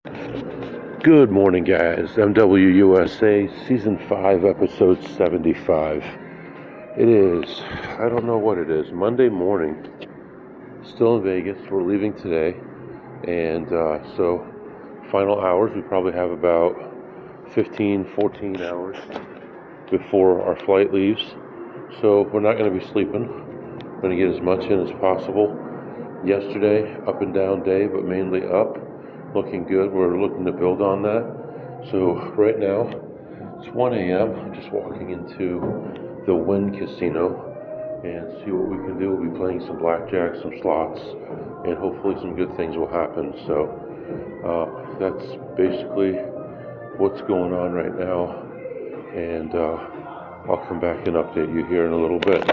Good morning, guys. MWUSA, Season 5, Episode 75. It is, I don't know what it is, Monday morning. Still in Vegas. We're leaving today. And so, final hours, we probably have about 15, 14 hours before our flight leaves. So, we're not going to be sleeping. We're going to get as much in as possible. Yesterday, up and down day, but mainly up. Looking good. We're looking to build on that. So right now it's 1 a.m. I'm just walking into the Wynn casino and see what we can do. We'll be playing some blackjack, some slots, and hopefully some good things will happen. So that's basically what's going on right now, and I'll come back and update you here in a little bit.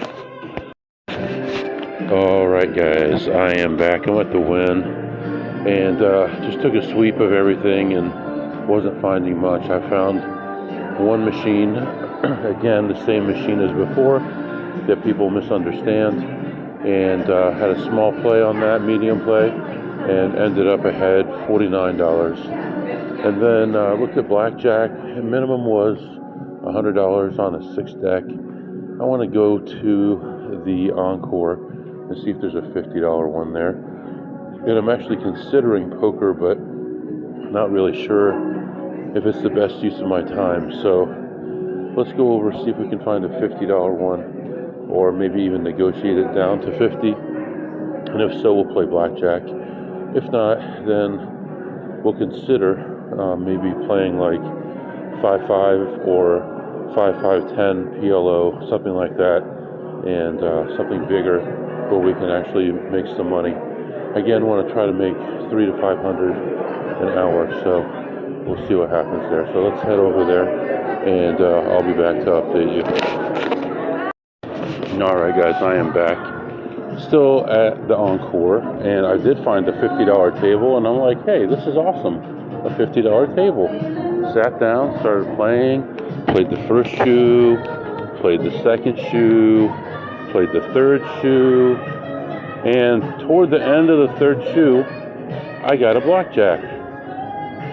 Alright guys, I am back. I'm at the Wynn and just took a sweep of everything and wasn't finding much. I found one machine, again the same machine as before, that people misunderstand, and had a small play on that, medium play, and ended up ahead $49. And then looked at blackjack. Minimum was $100 on a 6 deck. I want to go to the Encore and see if there's a $50 one there. And I'm actually considering poker, but not really sure if it's the best use of my time. So let's go over, see if we can find a $50 one, or maybe even negotiate it down to 50. And if so, we'll play blackjack. If not, then we'll consider maybe playing like 5-5 or 5-5-10 PLO, something like that, and something bigger where we can actually make some money. Again, want to try to make $300 to $500 an hour, so we'll see what happens there. So let's head over there, and I'll be back to update you. Alright guys, I am back. Still at the Encore, and I did find a $50 table, and I'm like, hey, this is awesome. A $50 table. Sat down, started playing, played the first shoe, played the second shoe, played the third shoe, and toward the end of the third shoe, I got a blackjack.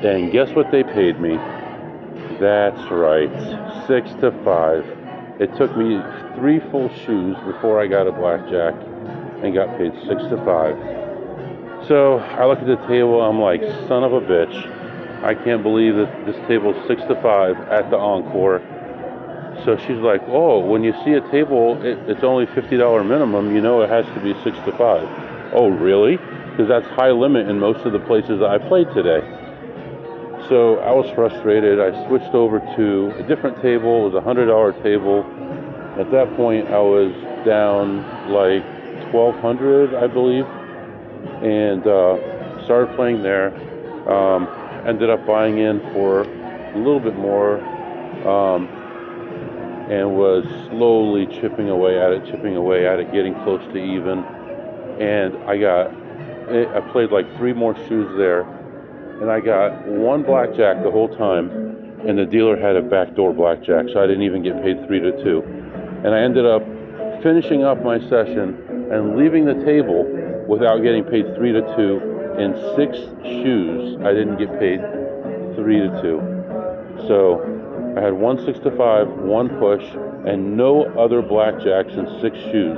And guess what they paid me? That's right, 6 to 5. It took me 3 full shoes before I got a blackjack and got paid 6 to 5. So I look at the table, I'm like, son of a bitch. I can't believe that this table is 6 to 5 at the Encore. So she's like, oh, when you see a table, it's only $50 minimum, you know it has to be 6 to 5. Oh, really? Because that's high limit in most of the places that I played today. So I was frustrated. I switched over to a different table. It was a $100 table. At that point, I was down like $1,200, I believe, and started playing there. Ended up buying in for a little bit more, and was slowly chipping away at it, getting close to even. And I played like 3 more shoes there, and I got 1 blackjack the whole time, and the dealer had a backdoor blackjack, so I didn't even get paid 3 to 2. And I ended up finishing up my session and leaving the table without getting paid 3 to 2 in 6 shoes. I didn't get paid 3 to 2. So I had 1 6 to 5, 1 push, and no other blackjacks in 6 shoes.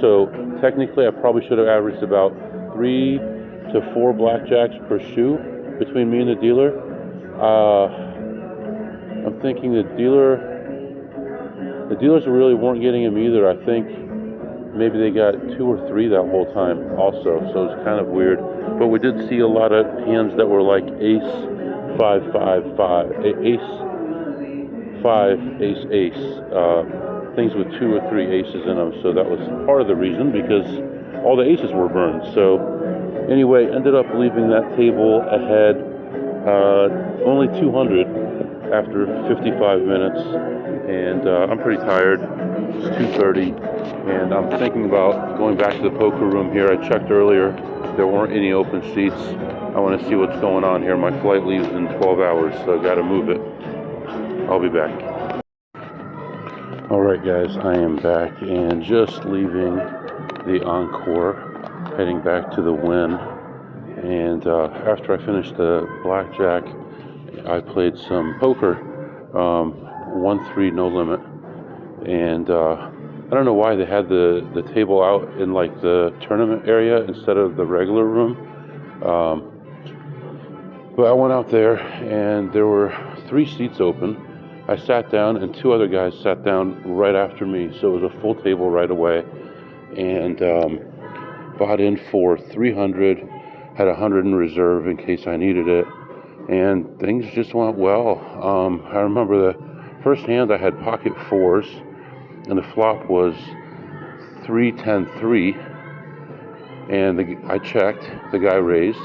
So technically, I probably should have averaged about 3 to 4 blackjacks per shoe between me and the dealer. I'm thinking the dealers really weren't getting him either. I think maybe they got 2 or 3 that whole time also. So it's kind of weird. But we did see a lot of hands that were like ace, 5-5-5, ace, 5, ace, ace, things with 2 or 3 aces in them. So that was part of the reason, because all the aces were burned. So anyway, ended up leaving that table ahead only 200 after 55 minutes, and I'm pretty tired. It's 2:30, and I'm thinking about going back to the poker room here. I checked earlier, there weren't any open seats. I want to see what's going on here. My flight leaves in 12 hours, so I got to move it. I'll be back. Alright guys, I am back and just leaving the Encore, heading back to the Wynn. And after I finished the blackjack, I played some poker, 1-3 no limit. And I don't know why they had the table out in like the tournament area instead of the regular room. But I went out there and there were 3 seats open. I sat down and 2 other guys sat down right after me. So it was a full table right away. And bought in for 300, had 100 in reserve in case I needed it. And things just went well. I remember the first hand I had pocket 4s. And the flop was 3-10-3, and I checked. The guy raised.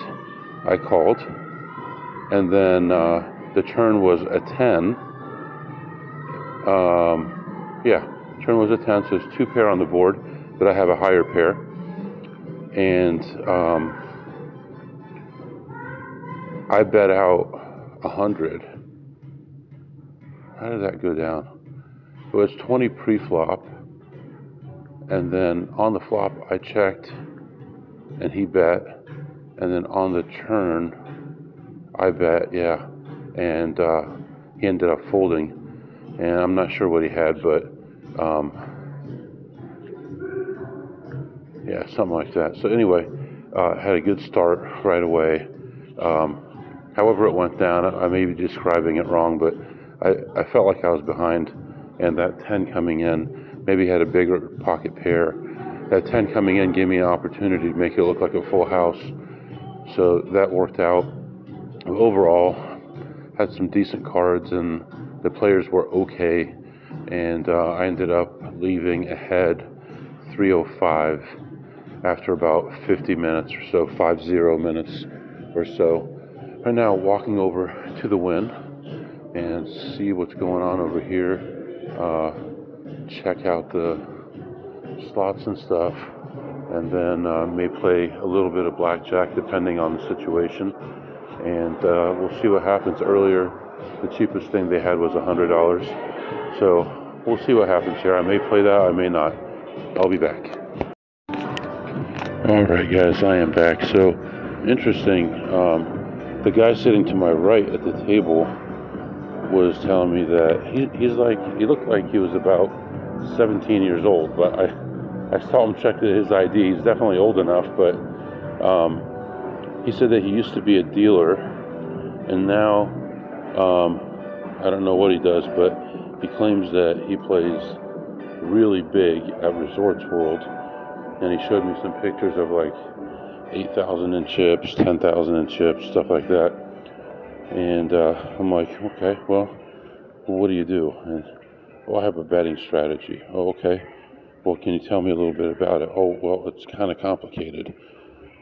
I called, and then the turn was a 10. Turn was a 10. So it's 2 pair on the board, but I have a higher pair, and I bet out 100. How did that go down? It was 20 pre-flop, and then on the flop I checked and he bet, and then on the turn I bet, and he ended up folding, and I'm not sure what he had, but something like that. So anyway, had a good start right away. However it went down, I may be describing it wrong, but I felt like I was behind. And that 10 coming in, maybe had a bigger pocket pair. That 10 coming in gave me an opportunity to make it look like a full house. So that worked out. Overall, had some decent cards and the players were okay. And I ended up leaving ahead 305 after about 50 minutes or so, 50 minutes or so. Right now, walking over to the Wynn and see what's going on over here. Check out the slots and stuff, and then may play a little bit of blackjack depending on the situation, and we'll see what happens. Earlier the cheapest thing they had was $100, so we'll see what happens here. I may play that, I may not. I'll be back. Alright guys, I am back. So interesting, the guy sitting to my right at the table was telling me that he looked like he was about 17 years old, but I saw him check his ID. He's definitely old enough, but he said that he used to be a dealer, and now I don't know what he does, but he claims that he plays really big at Resorts World, and he showed me some pictures of like 8,000 in chips, 10,000 in chips, stuff like that. And I'm like, okay, well, what do you do? And, I have a betting strategy. Oh, okay. Well, can you tell me a little bit about it? Oh, well, it's kind of complicated.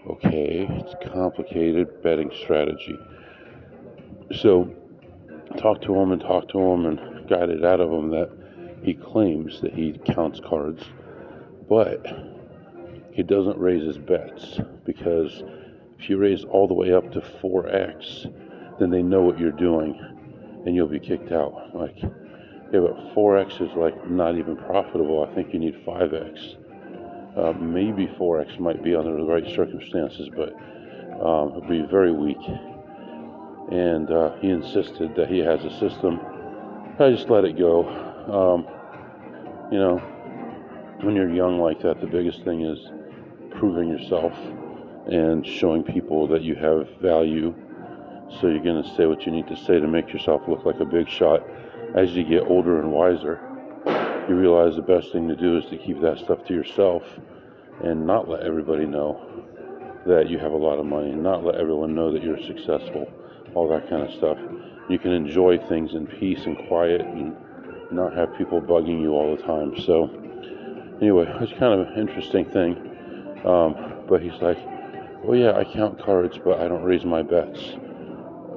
Okay, it's complicated betting strategy. So, talk to him and got it out of him that he claims that he counts cards, but he doesn't raise his bets, because if you raise all the way up to 4x, then they know what you're doing, and you'll be kicked out. Like, but 4x is like not even profitable. I think you need 5x. Maybe 4x might be under the right circumstances, but it would be very weak. And he insisted that he has a system. I just let it go. When you're young like that, the biggest thing is proving yourself and showing people that you have value. So you're going to say what you need to say to make yourself look like a big shot. As you get older and wiser, you realize the best thing to do is to keep that stuff to yourself and not let everybody know that you have a lot of money, and not let everyone know that you're successful, all that kind of stuff. You can enjoy things in peace and quiet and not have people bugging you all the time. So anyway, it's kind of an interesting thing. But he's like, oh yeah, I count cards, but I don't raise my bets.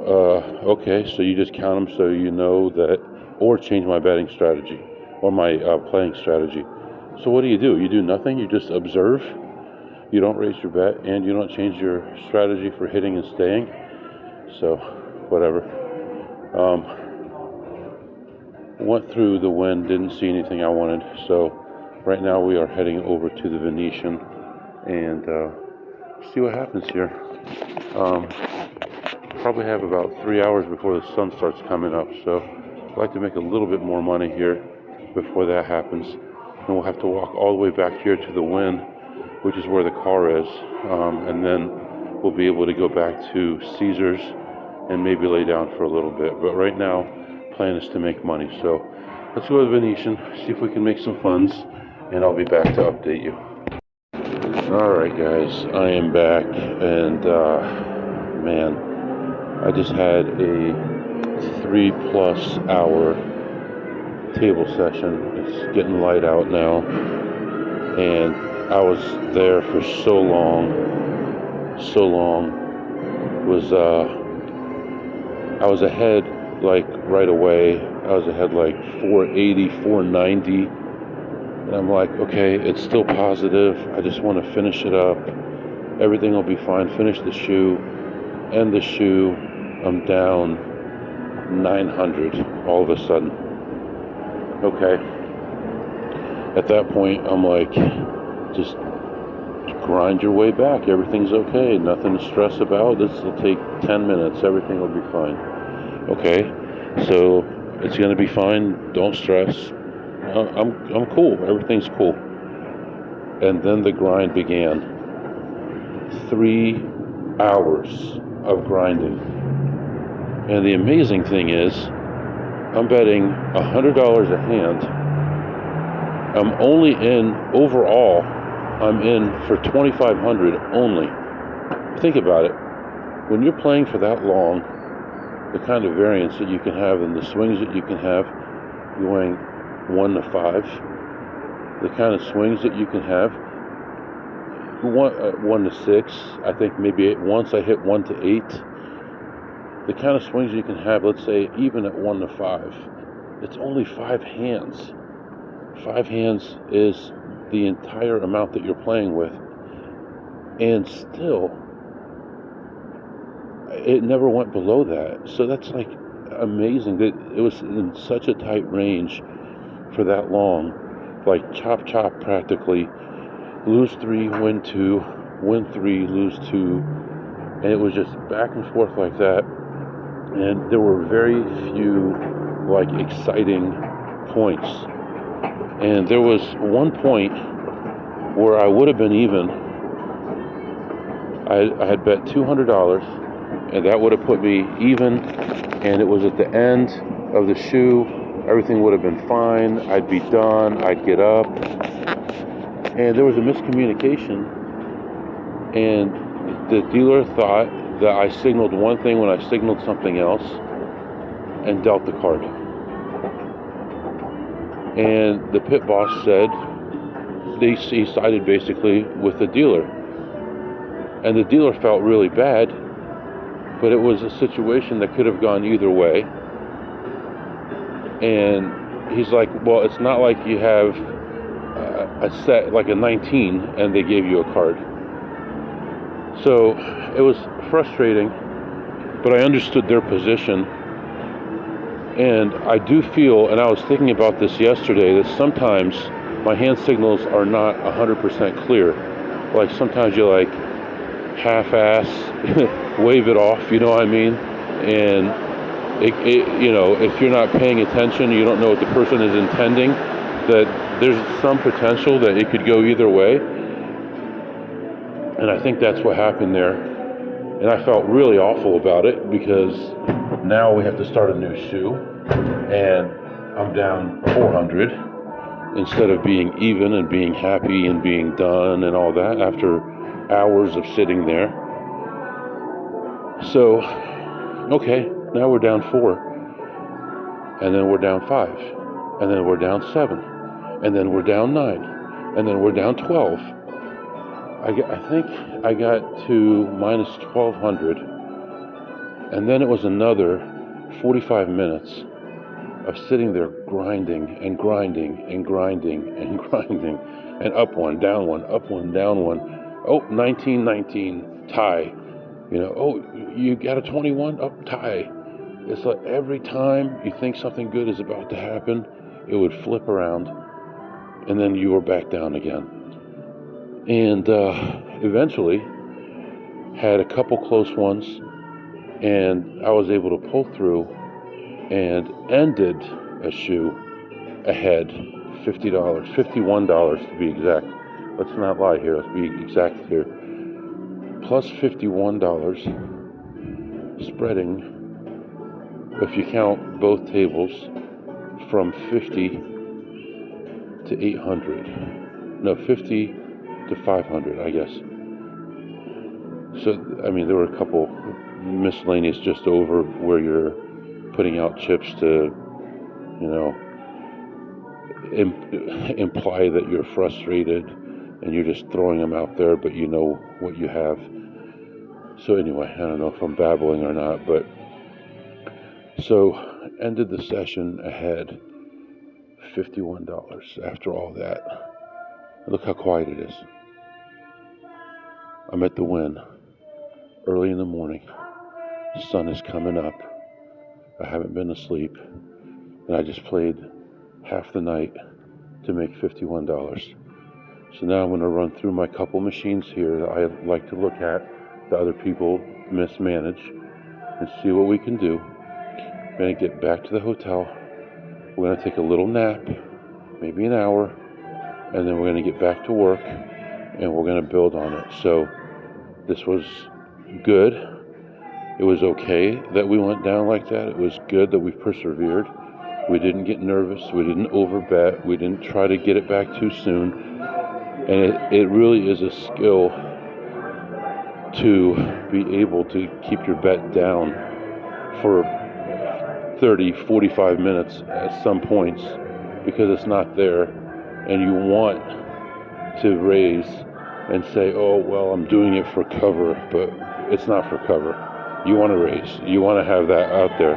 Okay, so you just count them so you know that, or change my betting strategy, or my playing strategy. So what do? You do nothing, you just observe, you don't raise your bet, and you don't change your strategy for hitting and staying. So, whatever. Went through the Wynn, didn't see anything I wanted, so right now we are heading over to the Venetian, and see what happens here. Probably have about 3 hours before the sun starts coming up, so I'd like to make a little bit more money here before that happens. And we'll have to walk all the way back here to the Wynn, which is where the car is, and then we'll be able to go back to Caesars and maybe lay down for a little bit. But right now, plan is to make money. So let's go to Venetian, see if we can make some funds, and I'll be back to update you. Alright guys, I am back, and man, I just had a 3+ hour table session. It's getting light out now, and I was there for so long. I was ahead like right away. I was ahead like 480, 490. And I'm like, okay, it's still positive. I just want to finish it up. Everything will be fine. Finish the shoe. End the shoe. I'm down 900 all of a sudden. Okay. At that point, I'm like, just grind your way back. Everything's okay. Nothing to stress about. This will take 10 minutes. Everything will be fine. Okay. So it's going to be fine. Don't stress. I'm cool. Everything's cool. And then the grind began. 3 hours of grinding. And the amazing thing is, I'm betting $100 a hand. I'm only in, overall, I'm in for $2,500 only. Think about it. When you're playing for that long, the kind of variance that you can have and the swings that you can have going 1 to 5, the kind of swings that you can have, 1 to 6, I think maybe once I hit 1 to 8, the kind of swings you can have, let's say even at 1 to 5, it's only 5 hands. 5 hands is the entire amount that you're playing with, and still it never went below that. So that's like amazing that it was in such a tight range for that long, like chop practically, lose 3, win 2, win 3, lose 2, and it was just back and forth like that. And there were very few like exciting points. And there was one point where I would have been even. I had bet $200, and that would have put me even, and it was at the end of the shoe. Everything would have been fine. I'd be done. I'd get up. And there was a miscommunication, and the dealer thought that I signaled one thing when I signaled something else and dealt the card. And the pit boss said he sided basically with the dealer. And the dealer felt really bad, but it was a situation that could have gone either way. And he's like, well, it's not like you have a set, like a 19, and they gave you a card. So it was frustrating, but I understood their position. And I do feel, and I was thinking about this yesterday, that sometimes my hand signals are not 100% clear. Like sometimes you like half-ass wave it off, you know what I mean? And it you know, if you're not paying attention, you don't know what the person is intending, that there's some potential that it could go either way. And I think that's what happened there. And I felt really awful about it, because now we have to start a new shoe, and I'm down 400 instead of being even and being happy and being done and all that after hours of sitting there. So, okay, now we're down 4, and then we're down 5, and then we're down 7, and then we're down 9, and then we're down 12. I think I got to minus 1,200, and then it was another 45 minutes of sitting there grinding and grinding and grinding and grinding, and up 1, down 1, up 1, down 1. Oh, 19, tie. You know, oh, you got a 21, up, tie. It's like every time you think something good is about to happen, it would flip around, and then you were back down again. And eventually, had a couple close ones, and I was able to pull through and ended a shoe ahead, $50, $51 to be exact. Let's not lie here, let's be exact here. Plus $51, spreading, if you count both tables, from 50 to 800. No, 50 to 500, I guess. So, I mean, there were a couple miscellaneous just over where you're putting out chips to, you know, imply that you're frustrated and you're just throwing them out there, but you know what you have. So anyway, I don't know if I'm babbling or not, but so ended the session ahead, $51 after all that. Look how quiet it is. I'm at the Wynn, early in the morning. The sun is coming up. I haven't been asleep, and I just played half the night to make $51. So now I'm going to run through my couple machines here that I like to look at, that other people mismanage, and see what we can do. I'm going to get back to the hotel. We're going to take a little nap, maybe an hour, and then we're going to get back to work, and we're going to build on it. So this was good. It was okay that we went down like that. It was good that we persevered. We didn't get nervous. We didn't overbet. We didn't try to get it back too soon. And it really is a skill to be able to keep your bet down for 30, 45 minutes at some points because it's not there, and you want to raise and say, oh, well, I'm doing it for cover, but it's not for cover. You want to raise. You want to have that out there.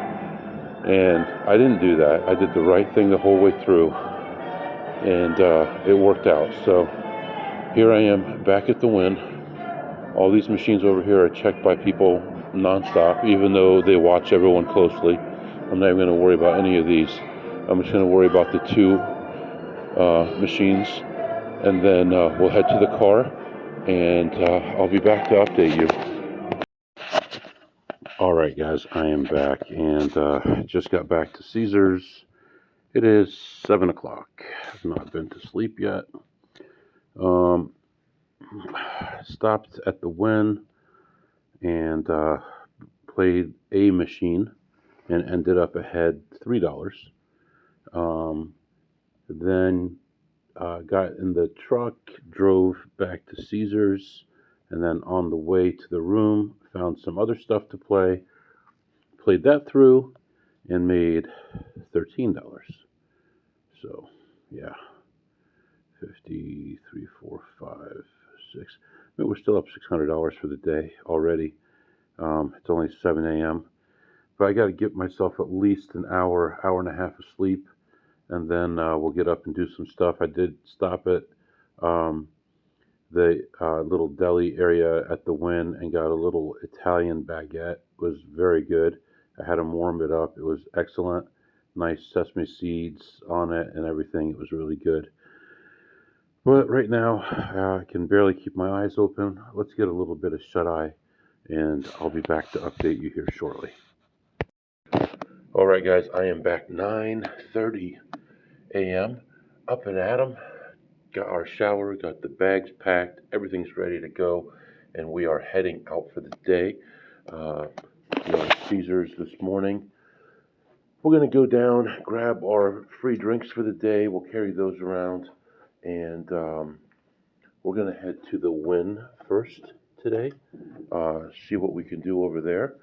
And I didn't do that. I did the right thing the whole way through, and it worked out. So here I am back at the Wynn. All these machines over here are checked by people nonstop, even though they watch everyone closely. I'm not even going to worry about any of these. I'm just going to worry about the two machines, and then we'll head to the car, and I'll be back to update you. All right, guys, I am back, and just got back to Caesars. It is 7 o'clock. I've not been to sleep yet. Stopped at the Wynn and played a machine and ended up ahead $3. Then got in the truck, drove back to Caesars, and then on the way to the room, found some other stuff to play, played that through, and made $13. So, yeah, 50, 3, 4, 5, 6. I mean, we're still up $600 for the day already. It's only 7 a.m. But I got to give myself at least an hour, hour and a half of sleep, and then we'll get up and do some stuff. I did stop at the little deli area at the Wynn and got a little Italian baguette. It was very good. I had them warm it up. It was excellent. Nice sesame seeds on it and everything. It was really good. But right now, I can barely keep my eyes open. Let's get a little bit of shut-eye, and I'll be back to update you here shortly. All right, guys, I am back 9:30 a.m. Up and at 'em. Got our shower, got the bags packed, everything's ready to go, and we are heading out for the day. Caesars this morning. We're going to go down, grab our free drinks for the day. We'll carry those around, and we're going to head to the Wynn first today, see what we can do over there.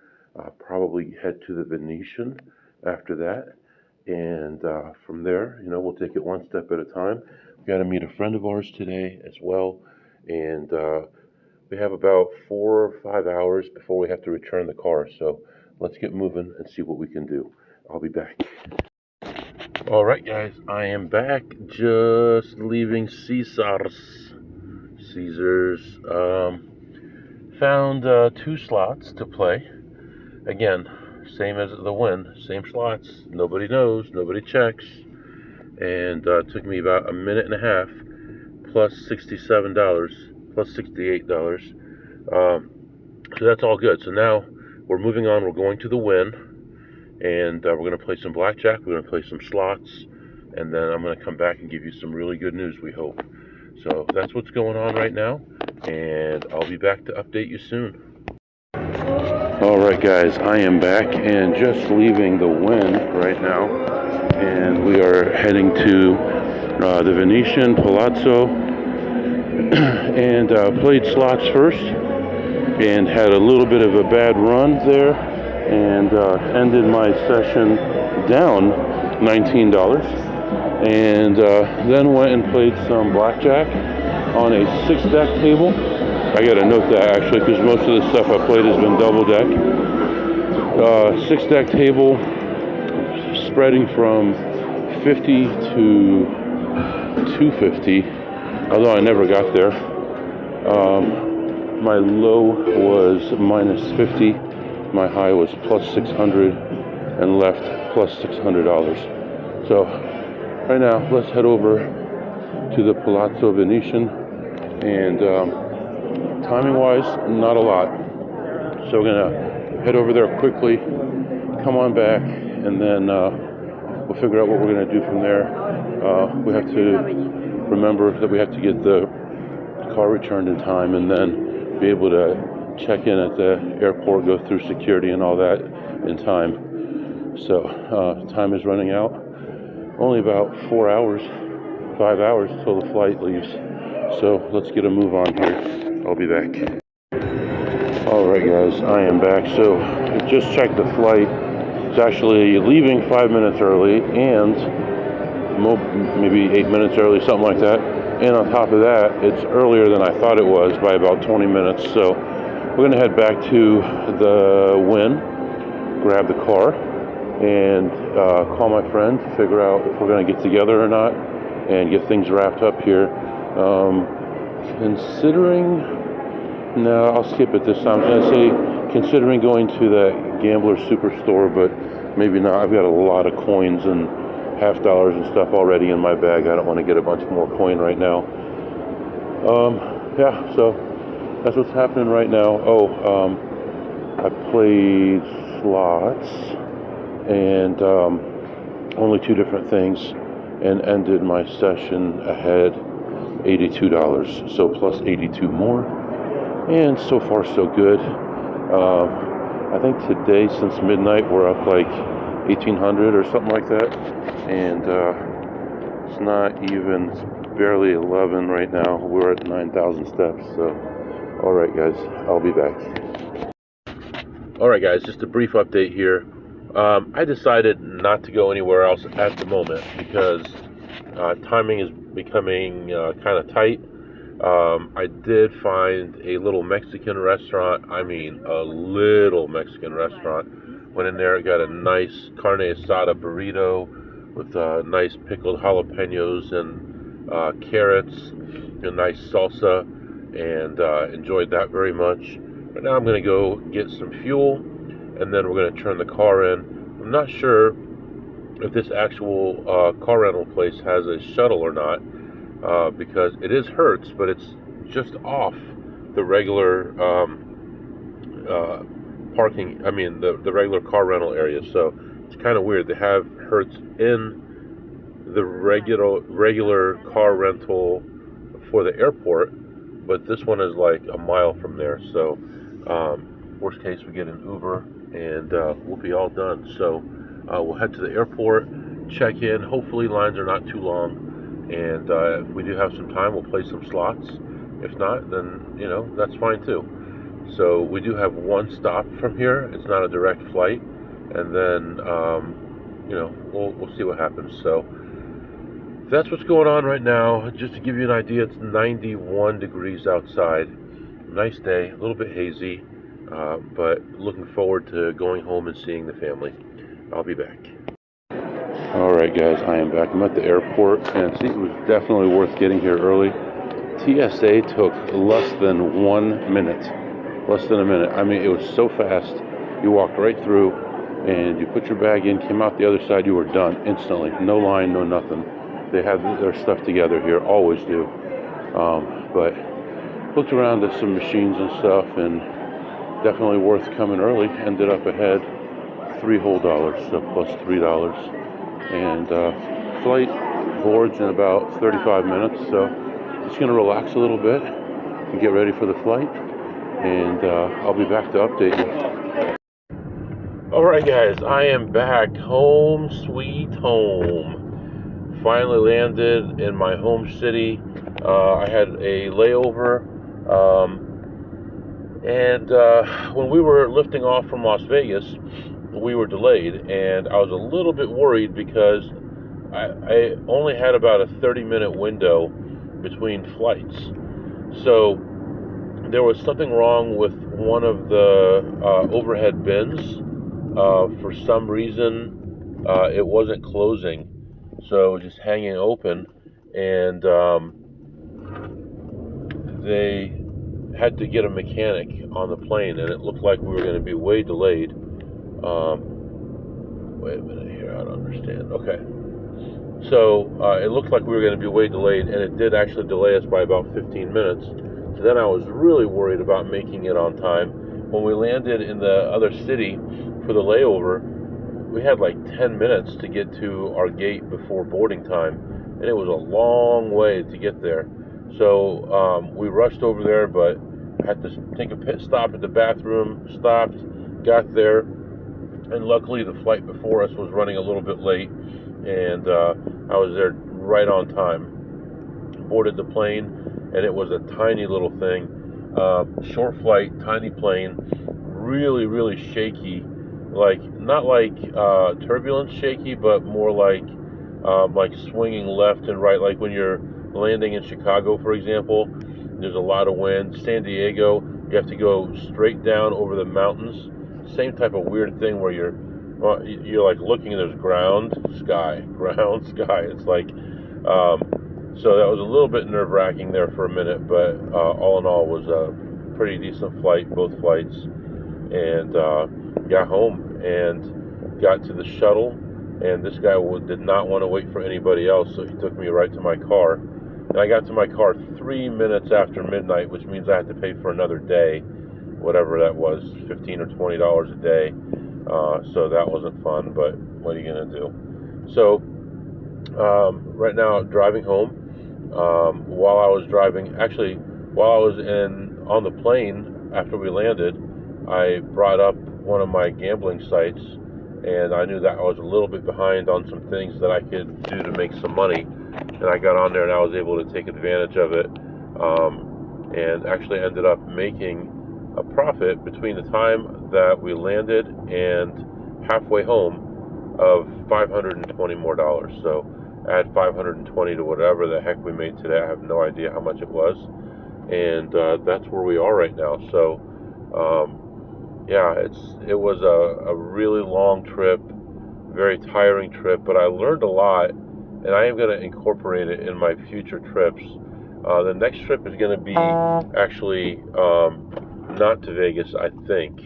Probably head to the Venetian after that, and from there, we'll take it one step at a time. We got to meet a friend of ours today as well, and we have about 4 or 5 hours before we have to return the car, so let's get moving and see what we can do. I'll be back. All right, guys, I am back, just leaving Caesars. Found 2 slots to play. Again, same as the Wynn, same slots. Nobody knows, nobody checks. And took me about a minute and a half, plus $67, plus $68. So that's all good. So now we're moving on. We're going to the Wynn, and we're going to play some blackjack. We're going to play some slots, and then I'm going to come back and give you some really good news, we hope. So that's what's going on right now, and I'll be back to update you soon. All right, guys, I am back and just leaving the Wynn right now, and we are heading to the Venetian Palazzo, and played slots first, and had a little bit of a bad run there, and ended my session down $19, and then went and played some blackjack on a 6-deck table. I gotta note that actually, because most of the stuff I played has been double deck. 6-deck table, spreading from 50 to 250, although I never got there. My low was minus 50, my high was plus 600, and left plus $600. So right now, let's head over to the Palazzo Venetian, and timing-wise, not a lot. So we're gonna head over there quickly, come on back, and then we'll figure out what we're gonna do from there. We have to remember that we have to get the car returned in time, and then be able to check in at the airport, go through security and all that in time. So time is running out. Only about 4 hours, 5 hours till the flight leaves. So let's get a move on here. I'll be back. Alright guys, I am back. So I just checked the flight. It's actually leaving 5 minutes early, and maybe 8 minutes early, something like that. And on top of that, it's earlier than I thought it was by about 20 minutes. So we're going to head back to the Wynn, grab the car, and call my friend to figure out if we're going to get together or not, and get things wrapped up here. No, I'll skip it this time. I was going to say, considering going to that Gambler Superstore, but maybe not. I've got a lot of coins and half dollars and stuff already in my bag. I don't want to get a bunch more coin right now. Yeah, so that's what's happening right now. I played slots, and only 2 different things, and ended my session ahead $82, so plus 82 more, and so far so good. I think today since midnight we're up like 1,800 or something like that, and it's not even, it's barely 11 right now. We're at 9,000 steps. So all right guys, I'll be back. All right guys, just a brief update here. I decided not to go anywhere else at the moment because timing is becoming kind of tight. I did find a little Mexican restaurant. I mean, a little Mexican restaurant. Went in there, got a nice carne asada burrito with nice pickled jalapenos and carrots, a nice salsa, and enjoyed that very much. Right now I'm going to go get some fuel, and then we're going to turn the car in. I'm not sure if this actual car rental place has a shuttle or not, because it is Hertz, but it's just off the regular parking, I mean the regular car rental area. So it's kind of weird. They have Hertz in the regular car rental for the airport, but this one is like a mile from there. So worst case, we get an Uber, and we'll be all done. So we'll head to the airport, check in. Hopefully lines are not too long, and if we do have some time, we'll play some slots. If not, then that's fine too. So we do have one stop from here. It's not a direct flight, and then we'll see what happens. So that's what's going on right now. Just to give you an idea, it's 91 degrees outside. Nice day, a little bit hazy, but looking forward to going home and seeing the family. I'll be back. All right, guys, I am back. I'm at the airport, and see, it was definitely worth getting here early. TSA took less than 1 minute. Less than a minute. I mean, it was so fast. You walked right through, and you put your bag in, came out the other side, you were done instantly. No line, no nothing. They have their stuff together here, always do. But looked around at some machines and stuff, and definitely worth coming early. Ended up ahead $3 whole, so plus $3. And flight boards in about 35 minutes, so just going to relax a little bit and get ready for the flight, and I'll be back to update you. Alright guys, I am back. Home sweet home. Finally landed in my home city. I had a layover, and when we were lifting off from Las Vegas, we were delayed, and I was a little bit worried because I only had about a 30-minute window between flights. So there was something wrong with one of the overhead bins. For some reason, it wasn't closing, so it was just hanging open, and they had to get a mechanic on the plane, and it looked like we were going to be way delayed. Wait a minute here, I don't understand. Okay. So it looked like we were going to be way delayed, and it did actually delay us by about 15 minutes. So then I was really worried about making it on time. When we landed in the other city for the layover, we had like 10 minutes to get to our gate before boarding time, and it was a long way to get there. So we rushed over there, but had to take a pit stop at the bathroom, stopped, got there, and luckily the flight before us was running a little bit late, and I was there right on time. Boarded the plane, and it was a tiny little thing, short flight, tiny plane, really, really shaky, like not like turbulence shaky, but more like swinging left and right, like when you're landing in Chicago, for example. There's a lot of wind. San Diego, you have to go straight down over the mountains. Same type of weird thing where you're like looking and there's ground, sky. It's like, so that was a little bit nerve-wracking there for a minute, but all in all was a pretty decent flight, both flights, and got home and got to the shuttle, and this guy did not want to wait for anybody else, so he took me right to my car. And I got to my car 3 minutes after midnight, which means I had to pay for another day, whatever that was, $15 or $20 a day. So that wasn't fun, but what are you going to do? So right now, driving home, while I was on the plane after we landed, I brought up one of my gambling sites, and I knew that I was a little bit behind on some things that I could do to make some money. And I got on there, and I was able to take advantage of it, and actually ended up making a profit between the time that we landed and halfway home of $520 more. So add 520 to whatever the heck we made today. I have no idea how much it was, and that's where we are right now. So yeah, it was a really long trip, very tiring trip, but I learned a lot, and I am going to incorporate it in my future trips. The next trip is going to be actually not to Vegas, I think.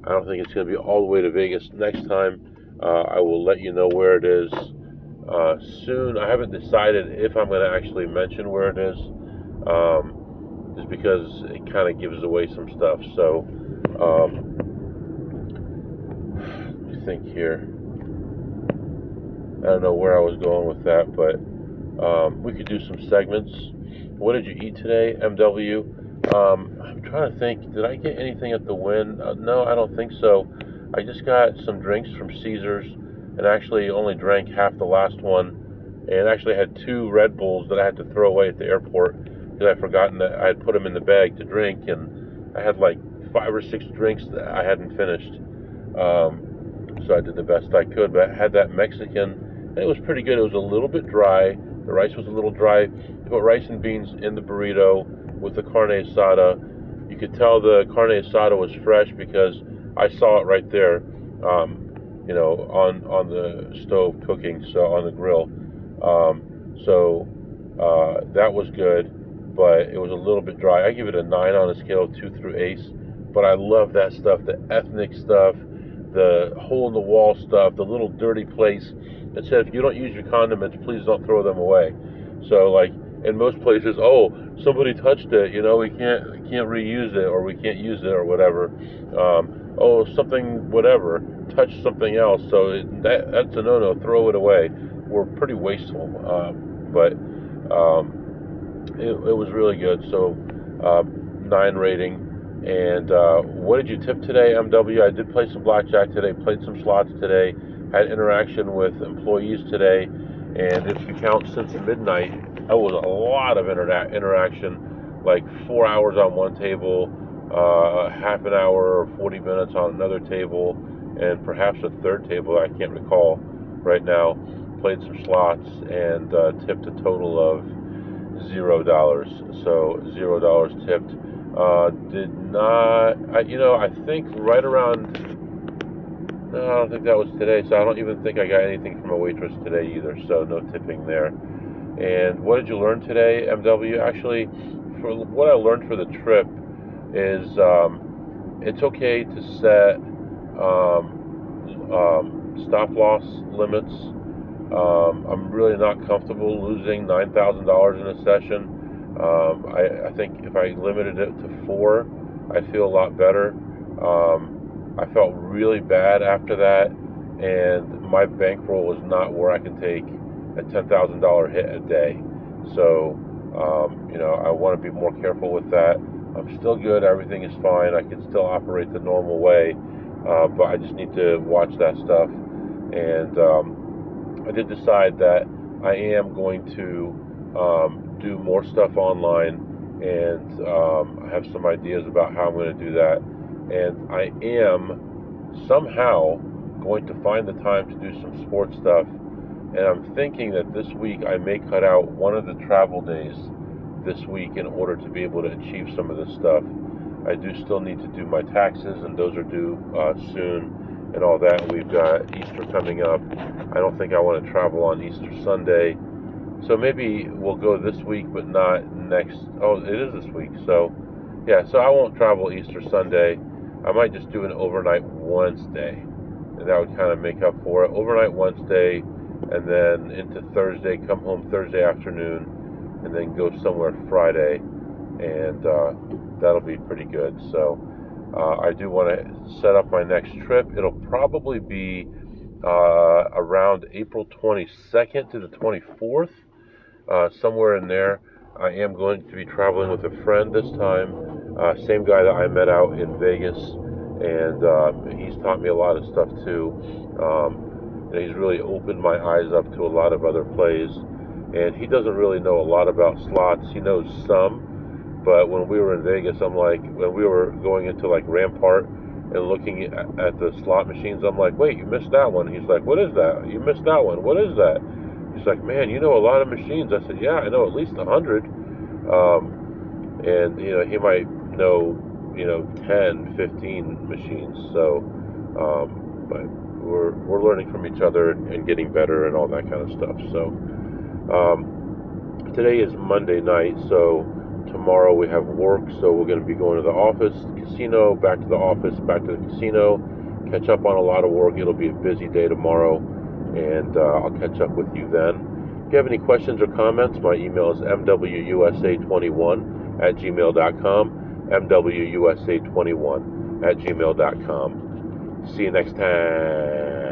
I don't think it's going to be all the way to Vegas. Next time, I will let you know where it is soon. I haven't decided if I'm going to actually mention where it is, just because it kind of gives away some stuff. So, let me think here. I don't know where I was going with that, but we could do some segments. What did you eat today, MW? I'm trying to think, did I get anything at the Wynn? No, I don't think so. I just got some drinks from Caesars, and actually only drank half the last one, and actually had 2 Red Bulls that I had to throw away at the airport because I'd forgotten that I had put them in the bag to drink, and I had like 5 or 6 drinks that I hadn't finished. So I did the best I could, but I had that Mexican, and it was pretty good. It was a little bit dry. The rice was a little dry. Put rice and beans in the burrito with the carne asada. You could tell the carne asada was fresh because I saw it right there, you know, on the stove cooking, so on the grill. So that was good, but it was a little bit dry. I give it a 9 on a scale of 2 through ace, but I love that stuff, the ethnic stuff, the hole-in-the-wall stuff, the little dirty place that said, if you don't use your condiments, please don't throw them away. So, like, in most places, oh, somebody touched it, we can't reuse it, or we can't use it, or whatever. Oh, something, whatever, touch something else. So that's a no-no. Throw it away. We're pretty wasteful, but it was really good. So 9 rating. And what did you tip today, MW? I did play some blackjack today, played some slots today, had interaction with employees today, and if you count since midnight, that was a lot of interaction, like 4 hours on one table, half an hour or 40 minutes on another table, and perhaps a third table I can't recall right now. Played some slots and tipped a total of $0. So $0 tipped. Did not, I think right around, no, I don't think that was today, so I don't even think I got anything from a waitress today either, so no tipping there. And what did you learn today, MW? Actually, for what I learned for the trip is it's okay to set stop loss limits. I'm really not comfortable losing $9,000 in a session. I think if I limited it to 4, I'd feel a lot better. I felt really bad after that, and my bankroll was not where I can take a $10,000 hit a day. So, I want to be more careful with that. I'm still good. Everything is fine. I can still operate the normal way, but I just need to watch that stuff. And I did decide that I am going to do more stuff online, and I have some ideas about how I'm going to do that. And I am somehow going to find the time to do some sports stuff. And I'm thinking that this week I may cut out one of the travel days this week in order to be able to achieve some of this stuff. I do still need to do my taxes, and those are due soon and all that. We've got Easter coming up. I don't think I want to travel on Easter Sunday. So maybe we'll go this week, but not next. Oh, it is this week. So, yeah, so I won't travel Easter Sunday. I might just do an overnight Wednesday, and that would kind of make up for it. Overnight Wednesday, and then into Thursday, come home Thursday afternoon, and then go somewhere Friday, and that'll be pretty good. So I do want to set up my next trip. It'll probably be around April 22nd to the 24th, somewhere in there. I am going to be traveling with a friend this time, same guy that I met out in Vegas, and he's taught me a lot of stuff too. And he's really opened my eyes up to a lot of other plays, and he doesn't really know a lot about slots. He knows some, but when we were in Vegas, when we were going into like Rampart and looking at the slot machines, I'm like, wait, you missed that one. He's like, what is that? You missed that one. What is that? He's like, man, you know a lot of machines. I said, yeah, I know at least 100. And he might know 10, 15 machines. So, but we're learning from each other and getting better and all that kind of stuff. So, today is Monday night, so tomorrow we have work, so we're going to be going to the office, casino, back to the office, back to the casino, catch up on a lot of work. It'll be a busy day tomorrow, and I'll catch up with you then. If you have any questions or comments, my email is mwusa21@gmail.com, mwusa21@gmail.com. See you next time.